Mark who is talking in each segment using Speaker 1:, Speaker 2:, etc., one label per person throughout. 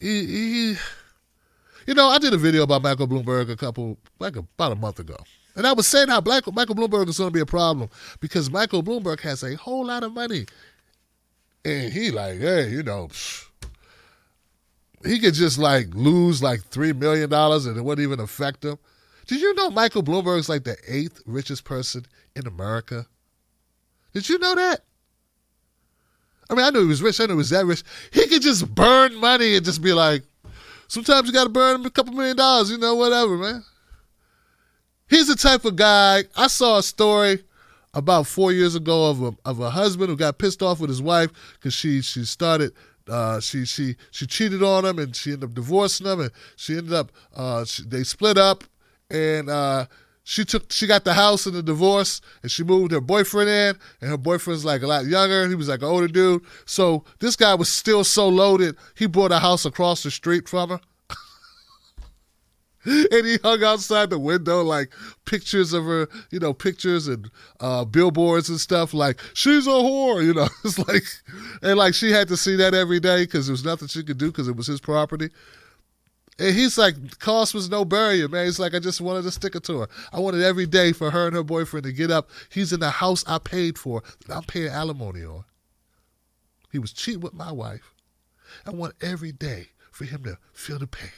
Speaker 1: he I did a video about Michael Bloomberg about a month ago. And I was saying how Michael Bloomberg is going to be a problem because Michael Bloomberg has a whole lot of money. And he he could just lose $3 million and it wouldn't even affect him. Did you know Michael Bloomberg is the 8th richest person in America? Did you know that? I mean, I knew he was rich. I knew he was that rich. He could just burn money and just be like, sometimes you got to burn a couple $1 million, whatever, man. He's the type of guy, I saw a story about 4 years ago of a husband who got pissed off with his wife because she cheated on him and she ended up divorcing him and she ended up, they split up and she got the house in the divorce and she moved her boyfriend in and her boyfriend's a lot younger. He was an older dude. So this guy was still so loaded, he bought a house across the street from her. And he hung outside the window pictures of her, pictures and billboards and stuff she's a whore, It's and she had to see that every day because there was nothing she could do because it was his property. And he's cost was no barrier, man. He's I just wanted to stick it to her. I wanted every day for her and her boyfriend to get up. He's in the house I paid for that I'm paying alimony on. He was cheating with my wife. I want every day for him to feel the pain.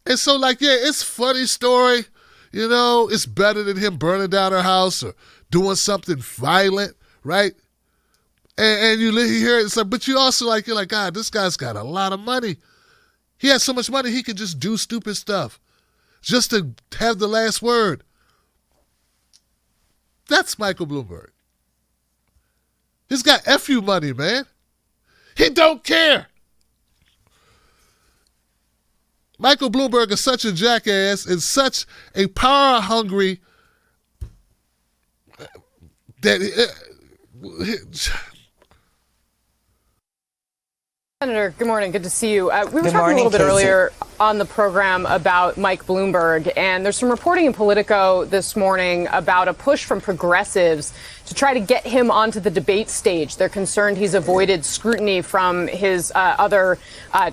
Speaker 1: And so, it's a funny story. It's better than him burning down her house or doing something violent, right? And you hear it, but you also you're God, this guy's got a lot of money. He has so much money, he could just do stupid stuff just to have the last word. That's Michael Bloomberg. He's got FU money, man. He don't care. Michael Bloomberg is such a jackass and such a power-hungry that
Speaker 2: Senator, good morning. Good to see you. We were talking a little bit earlier on the program about Mike Bloomberg, and there's some reporting in Politico this morning about a push from progressives to try to get him onto the debate stage. They're concerned he's avoided scrutiny from his other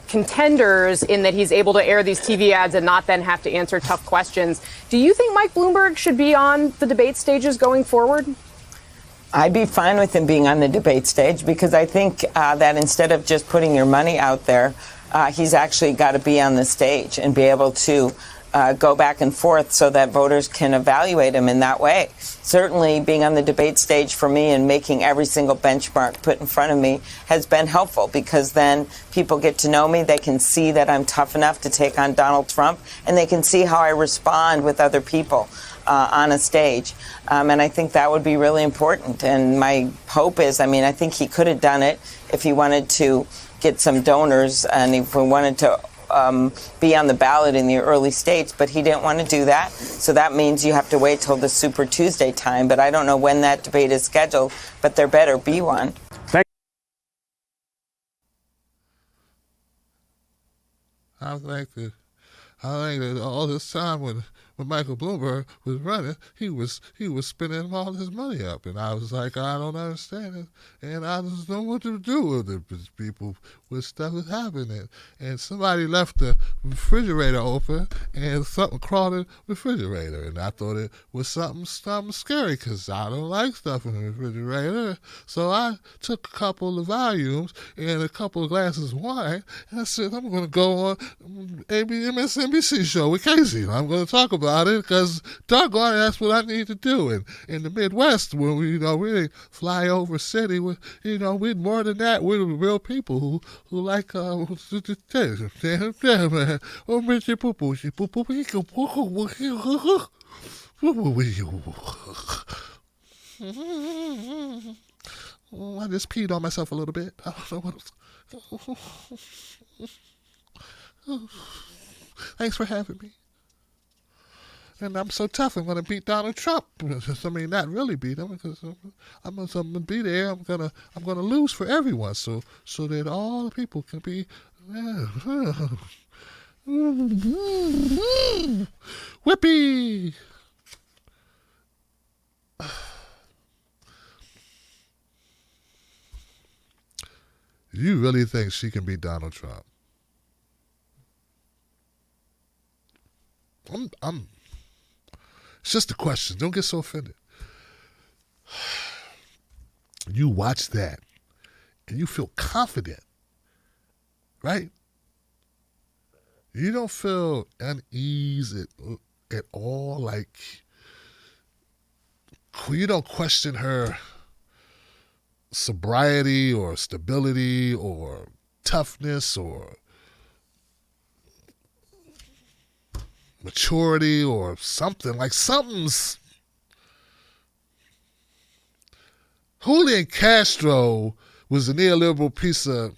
Speaker 2: contenders in that he's able to air these TV ads and not then have to answer tough questions. Do you think Mike Bloomberg should be on the debate stages going forward?
Speaker 3: I'd be fine with him being on the debate stage because I think that instead of just putting your money out there, he's actually got to be on the stage and be able to go back and forth so that voters can evaluate him in that way. Certainly being on the debate stage for me and making every single benchmark put in front of me has been helpful because then people get to know me. They can see that I'm tough enough to take on Donald Trump, and they can see how I respond with other people on a stage. And I think that would be really important. And my hope is, I think he could have done it if he wanted to get some donors and if we wanted to be on the ballot in the early states, but he didn't want to do that. So that means you have to wait till the Super Tuesday time. But I don't know when that debate is scheduled, but there better be one.
Speaker 1: I think that all this time when Michael Bloomberg was running, he was spending all his money up, and I was like, I don't understand it, and I just don't know what to do with it. People with stuff is happening, and somebody left the refrigerator open, and something crawled in the refrigerator, and I thought it was something scary because I don't like stuff in the refrigerator. So I took a couple of volumes and a couple of glasses of wine, and I said, I'm going to go on MSNBC show with Casey. I'm going to talk about it because doggone it, that's what I need to do. And in the Midwest, where we really fly over city, we're more than that. We're the real people who like I just peed on myself a little bit. I don't know what. Thanks for having me. And I'm so tough. I'm going to beat Donald Trump. Not really beat him because I'm going to be there. I'm going to lose for everyone, so that all the people can be. Whippy. You really think she can beat Donald Trump? It's just a question. Don't get so offended. You watch that and you feel confident, right? You don't feel unease at all. Like, you don't question her sobriety or stability or toughness or maturity or something. Like, something's... Julian Castro was a neoliberal piece of...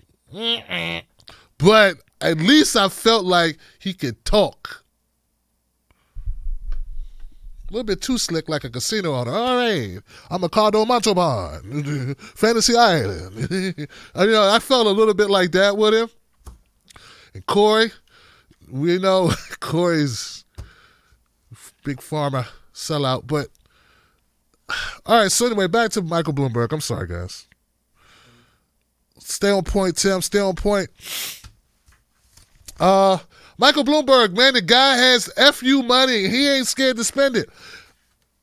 Speaker 1: But at least I felt like he could talk. A little bit too slick, like a casino owner. All right, I'm a Cardo Montalban, Fantasy Island. I felt a little bit like that with him. And Corey, we know Corey's big pharma sellout. But, all right, so anyway, back to Michael Bloomberg. I'm sorry, guys. Stay on point, Tim. Stay on point. Michael Bloomberg, man, the guy has FU money. He ain't scared to spend it.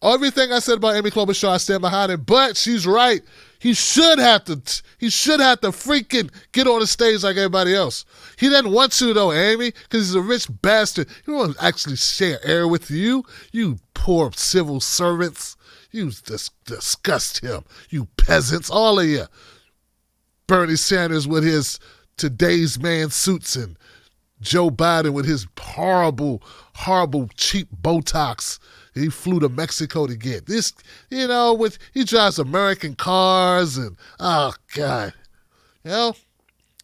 Speaker 1: Everything I said about Amy Klobuchar, I stand behind it. But she's right. He should have to freaking get on the stage like everybody else. He doesn't want to, though, Amy, because he's a rich bastard. He don't want to actually share air with you. You poor civil servants. You disgust him. You peasants, all of you. Bernie Sanders with his today's man suits and Joe Biden with his horrible, horrible, cheap Botox. He flew to Mexico to get this, he drives American cars and, oh, God.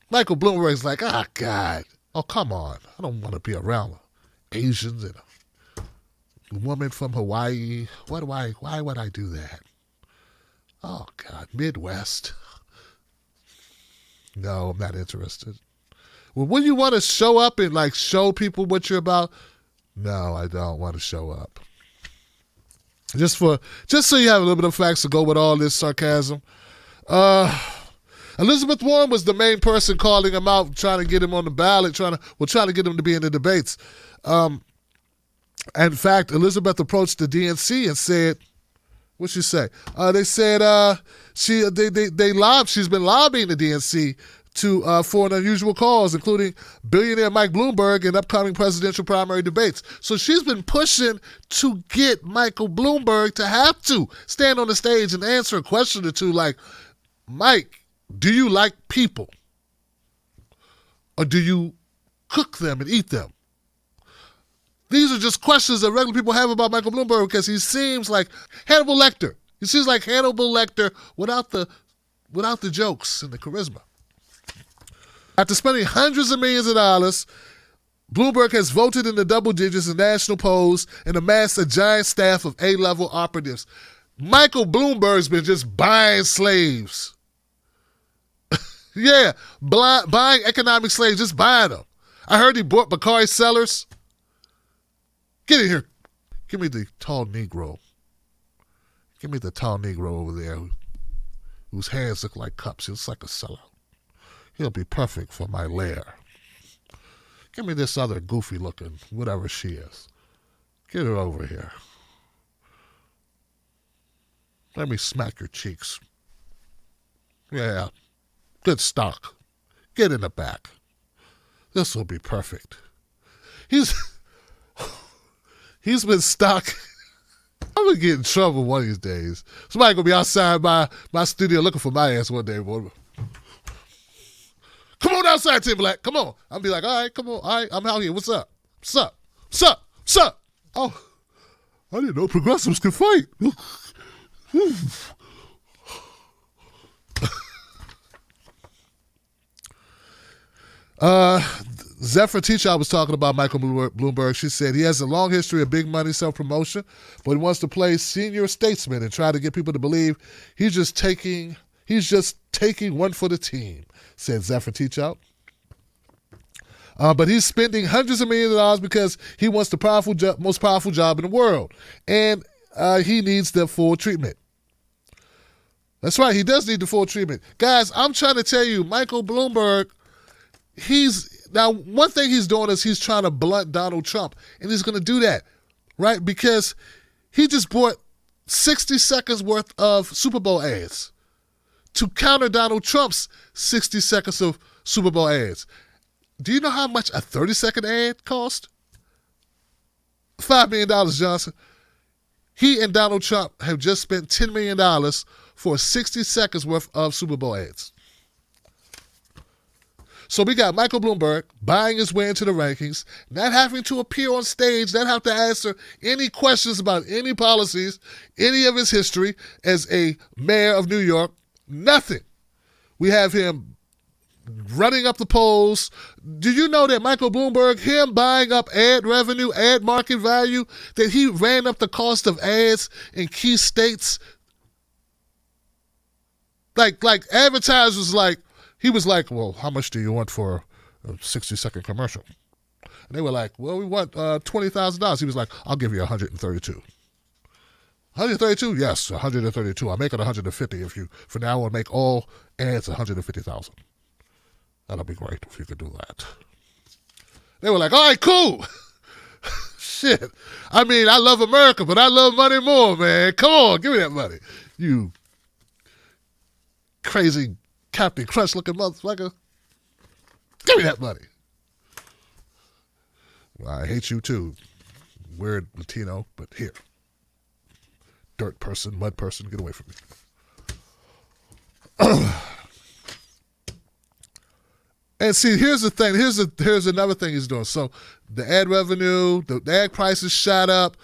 Speaker 1: Michael Bloomberg's like, oh, God. Oh, come on. I don't want to be around Asians and a woman from Hawaii. Why would I do that? Oh, God. Midwest. No, I'm not interested. Well, when you want to show up and show people what you're about, no, I don't want to show up. Just so you have a little bit of facts to go with all this sarcasm. Elizabeth Warren was the main person calling him out, trying to get him on the ballot, trying to get him to be in the debates. In fact, Elizabeth approached the DNC and said, what'd she say? They said she's been lobbying the DNC for an unusual cause, including billionaire Mike Bloomberg in upcoming presidential primary debates. So she's been pushing to get Michael Bloomberg to have to stand on the stage and answer a question or two like, Mike, do you like people? Or do you cook them and eat them? These are just questions that regular people have about Michael Bloomberg because he seems like Hannibal Lecter. He seems like Hannibal Lecter without the jokes and the charisma. After spending hundreds of millions of dollars, Bloomberg has voted in the double digits in national polls and amassed a giant staff of A-level operatives. Michael Bloomberg's been just buying slaves. Yeah, buying economic slaves, just buying them. I heard he bought Bakari Sellers. Get in here. Give me the tall Negro. Give me the tall Negro over there whose hands look like cups. He looks like a sellout. He'll be perfect for my lair. Give me this other goofy-looking, whatever she is. Get her over here. Let me smack your cheeks. Yeah, good stock. Get in the back. This will be perfect. He's been stuck. I'm going to get in trouble one of these days. Somebody going to be outside my studio looking for my ass one day, boy. Come on outside, Tim Black. Come on. I'll be like, all right, come on. All right, I'm out here. What's up? What's up? What's up? What's up? Oh, I didn't know progressives could fight. Zephyr Teachout was talking about Michael Bloomberg. She said he has a long history of big money self-promotion, but he wants to play senior statesman and try to get people to believe he's just taking one for the team, said Zephyr Teachout. But he's spending hundreds of millions of dollars because he wants the most powerful job in the world, and he needs the full treatment. That's right, he does need the full treatment. Guys, I'm trying to tell you, Michael Bloomberg, he's Now, one thing he's doing is he's trying to blunt Donald Trump, and he's going to do that, right? Because he just bought 60 seconds worth of Super Bowl ads to counter Donald Trump's 60 seconds of Super Bowl ads. Do you know how much a 30-second ad cost? $5 million, Johnson. He and Donald Trump have just spent $10 million for 60 seconds worth of Super Bowl ads. So we got Michael Bloomberg buying his way into the rankings, not having to appear on stage, not have to answer any questions about any policies, any of his history as a mayor of New York, nothing. We have him running up the polls. Do you know that Michael Bloomberg, him buying up ad revenue, ad market value, that he ran up the cost of ads in key states? Like advertisers he was like, well, how much do you want for a 60-second commercial? And they were like, well, we want $20,000. He was like, I'll give you 132. 132? Yes, 132. I'll make it 150 if you, for now, I'll make all ads 150,000. That'll be great if you could do that. They were like, all right, cool. Shit. I mean, I love America, but I love money more, man. Come on, give me that money. You crazy Captain Crunch looking motherfucker. Give me that money. Well, I hate you too. Weird Latino, but here. Dirt person, mud person, get away from me. And see, here's the thing. Here's another thing he's doing. So the ad revenue, the ad prices shot up.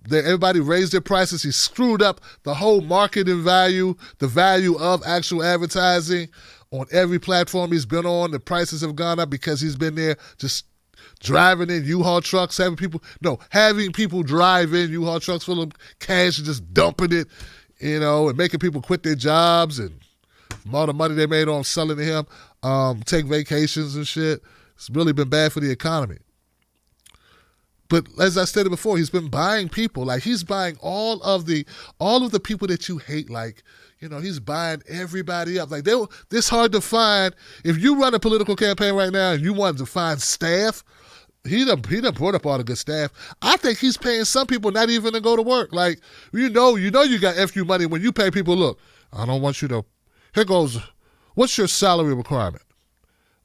Speaker 1: Everybody raised their prices. He screwed up the whole marketing value, the value of actual advertising on every platform he's been on. The prices have gone up because he's been there just driving in U-Haul trucks, having people drive in U-Haul trucks full of cash and just dumping it, and making people quit their jobs and from all the money they made on selling to him, take vacations and shit. It's really been bad for the economy. But as I stated before, he's been buying people. Like, he's buying all of the people that you hate. Like, he's buying everybody up. Like, this hard to find. If you run a political campaign right now and you want to find staff, he done brought up all the good staff. I think he's paying some people not even to go to work. Like, you got FU money when you pay people, look, I don't want you to. Here goes, what's your salary requirement?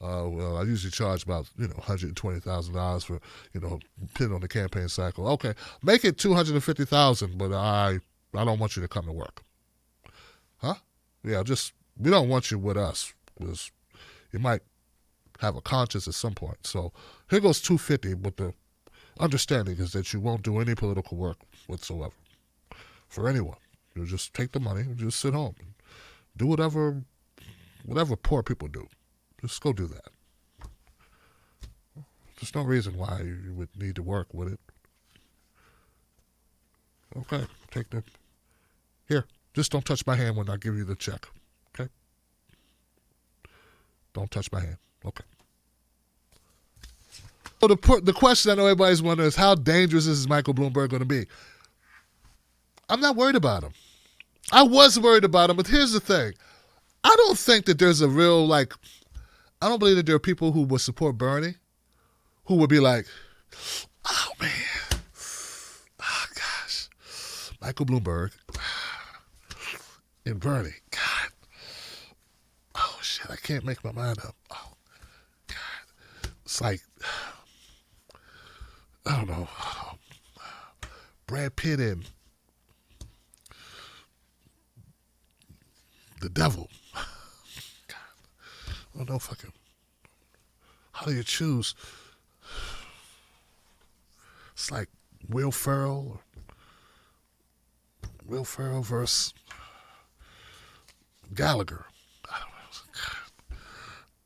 Speaker 1: Well, I usually charge about, $120,000 for, depending on the campaign cycle. Okay, make it $250,000, but I don't want you to come to work. Huh? Yeah, we don't want you with us because you might have a conscience at some point. So here goes $250, but the understanding is that you won't do any political work whatsoever for anyone. You'll just take the money and just sit home. Do whatever poor people do. Just go do that. There's no reason why you would need to work with it. Okay, here, just don't touch my hand when I give you the check, okay? Don't touch my hand, okay. So the question I know everybody's wondering is, how dangerous is Michael Bloomberg going to be? I'm not worried about him. I was worried about him, but here's the thing. I don't think that there's a real, I don't believe that there are people who would support Bernie who would be like, oh, man, oh, gosh, Michael Bloomberg and Bernie, God, oh, shit, I can't make my mind up. Oh, God, it's like, I don't know, Brad Pitt and the devil. God. I don't know if I can. How do you choose? It's like Will Ferrell versus Gallagher. I don't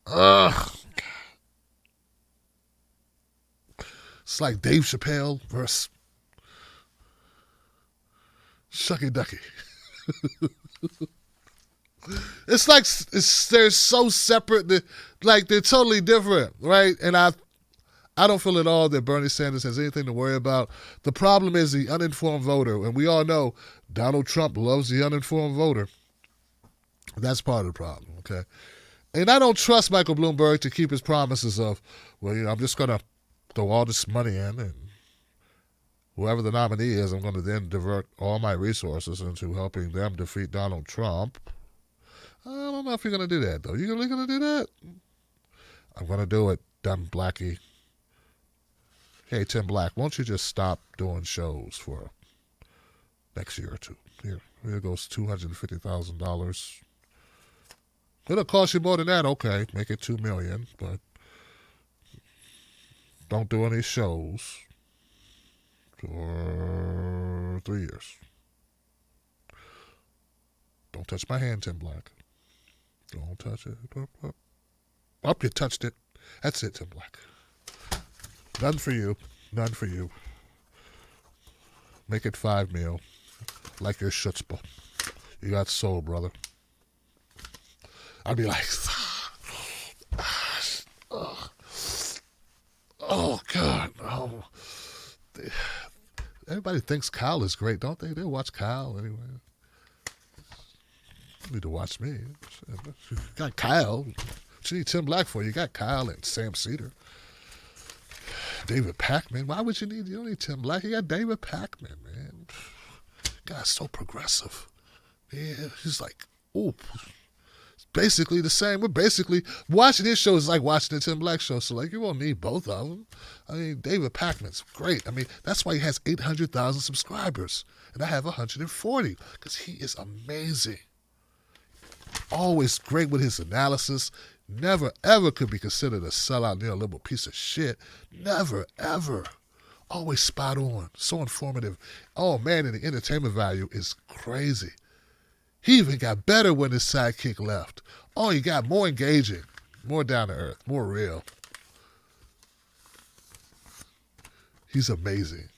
Speaker 1: know. It's like Dave Chappelle versus Shucky Ducky. It's like they're so separate that, they're totally different, right? And I don't feel at all that Bernie Sanders has anything to worry about. The problem is the uninformed voter, and we all know Donald Trump loves the uninformed voter. That's part of the problem, okay? And I don't trust Michael Bloomberg to keep his promises of, well, I'm just going to throw all this money in, and whoever the nominee is, I'm going to then divert all my resources into helping them defeat Donald Trump. I don't know if you're going to do that, though. You really going to do that? I'm going to do it, dumb blackie. Hey, Tim Black, won't you just stop doing shows for next year or two? Here goes $250,000. It'll cost you more than that. Okay, make it $2 million, but don't do any shows for 3 years. Don't touch my hand, Tim Black. Don't touch it. Up, you touched it. That's it, Tim Black. None for you. None for you. Make it $5 million. Like your chutzpah. You got soul, brother. I'd be like, oh God, oh. Everybody thinks Kyle is great, don't they? They watch Kyle anyway. You need to watch me. You got Kyle. What you need Tim Black for? You got Kyle and Sam Cedar. David Pakman. Why would you don't need Tim Black. You got David Pakman, man. Guy's so progressive. Yeah, he's like, ooh. It's basically the same. We're basically watching his show is like watching the Tim Black show. So like you won't need both of them. I mean, David Pakman's great. I mean, that's why he has 800,000 subscribers. And I have 140 because he is amazing. Always great with his analysis. Never, ever could be considered a sellout neoliberal piece of shit. Never, ever. Always spot on. So informative. Oh, man, and the entertainment value is crazy. He even got better when his sidekick left. Oh, he got more engaging, more down to earth, more real. He's amazing.